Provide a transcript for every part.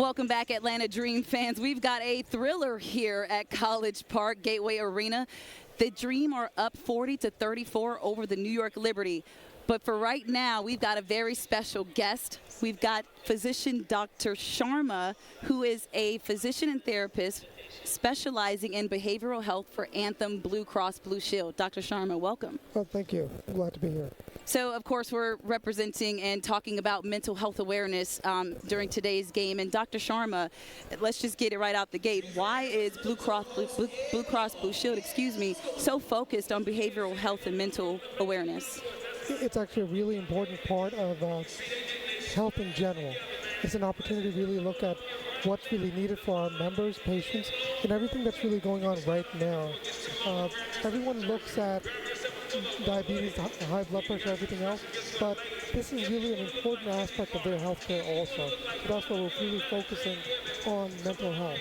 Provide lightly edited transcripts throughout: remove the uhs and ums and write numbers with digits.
Welcome back, Atlanta Dream fans. We've got a thriller here at College Park Gateway Arena. The Dream are up 40-34 over the New York Liberty. But for right now, we've got a very special guest. We've got physician Dr. Sharma, who is a physician and therapist specializing in behavioral health for Anthem Blue Cross Blue Shield. Dr. Sharma, welcome. Well, thank you. Glad to be here. So, of course, we're representing and talking about mental health awareness during today's game. And Dr. Sharma, let's just get it right out the gate. Why is Blue Cross Blue Shield, so focused on behavioral health and mental awareness? It's actually a really important part of health in general. It's an opportunity to really look at what's really needed for our members, patients, and everything that's really going on right now. Everyone looks at diabetes, high blood pressure, everything else, but this is really an important aspect of their healthcare also. So that's why we're really focusing on mental health.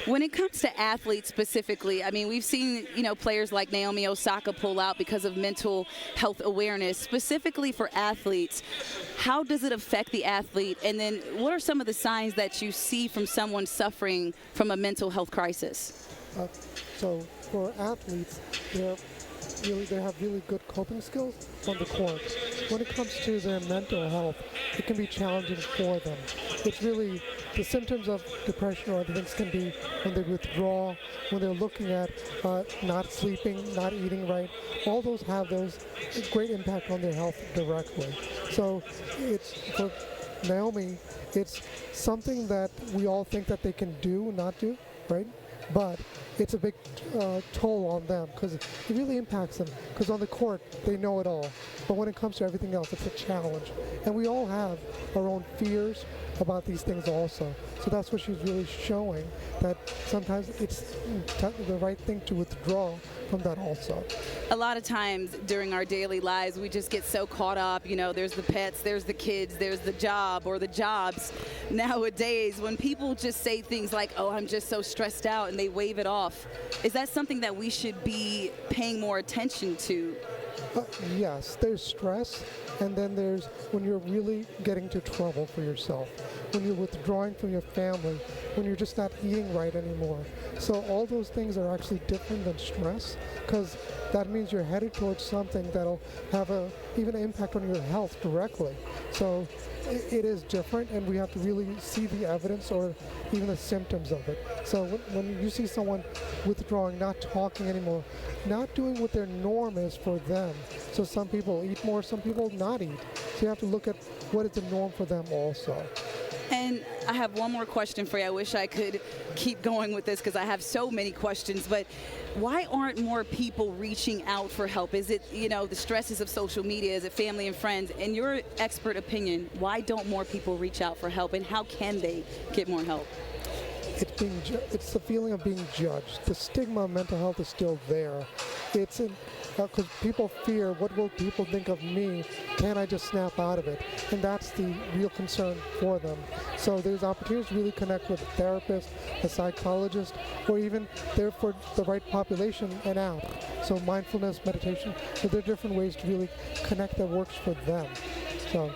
When it comes to athletes specifically, I mean, we've seen, players like Naomi Osaka pull out because of mental health awareness. Specifically for athletes, how does it affect the athlete? And then what are some of the signs that you see from someone suffering from a mental health crisis? So for athletes, they have really good coping skills on the court. When it comes to their mental health, it can be challenging for them. It's really the symptoms of depression or other things can be when they withdraw, when they're looking at not sleeping, not eating right. All those have those great impact on their health directly. So it's for Naomi, it's something that we all think that they can do, not do, right? But it's a big toll on them because it really impacts them. Because on the court, they know it all. But when it comes to everything else, it's a challenge. And we all have our own fears about these things also. So that's what she's really showing, that sometimes it's the right thing to withdraw from that also. A lot of times during our daily lives, we just get so caught up, there's the pets, there's the kids, there's the job or the jobs. Nowadays, when people just say things like, oh, I'm just so stressed out, and they wave it off, is that something that we should be paying more attention to? Yes, there's stress, and then there's when you're really getting into trouble for yourself, when you're withdrawing from your family, when you're just not eating right anymore. So all those things are actually different than stress, because that means you're headed towards something that'll have even an impact on your health directly. So it is different, and we have to really see the evidence or even the symptoms of it. So when you see someone withdrawing, not talking anymore, not doing what their norm is for them. So some people eat more, some people not eat. So you have to look at what is the norm for them also. And I have one more question for you. I wish I could keep going with this because I have so many questions, but why aren't more people reaching out for help? Is it, the stresses of social media? Is it family and friends? In your expert opinion, why don't more people reach out for help, and how can they get more help? It's the feeling of being judged. The stigma of mental health is still there. It's because people fear, what will people think of me? Can I just snap out of it? And that's the real concern for them. So there's opportunities to really connect with a therapist, a psychologist, or even there for the right population, an app. So mindfulness, meditation, so there are different ways to really connect that works for them. So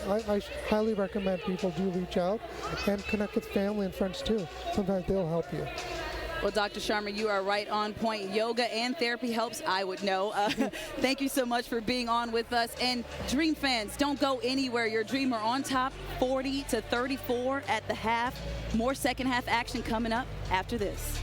I highly recommend people do reach out and connect with family and friends too. Sometimes they'll help you. Well, Dr. Sharma, you are right on point. Yoga and therapy helps, I would know. Thank you so much for being on with us. And Dream fans, don't go anywhere. Your Dream are on top, 40-34 at the half. More second half action coming up after this.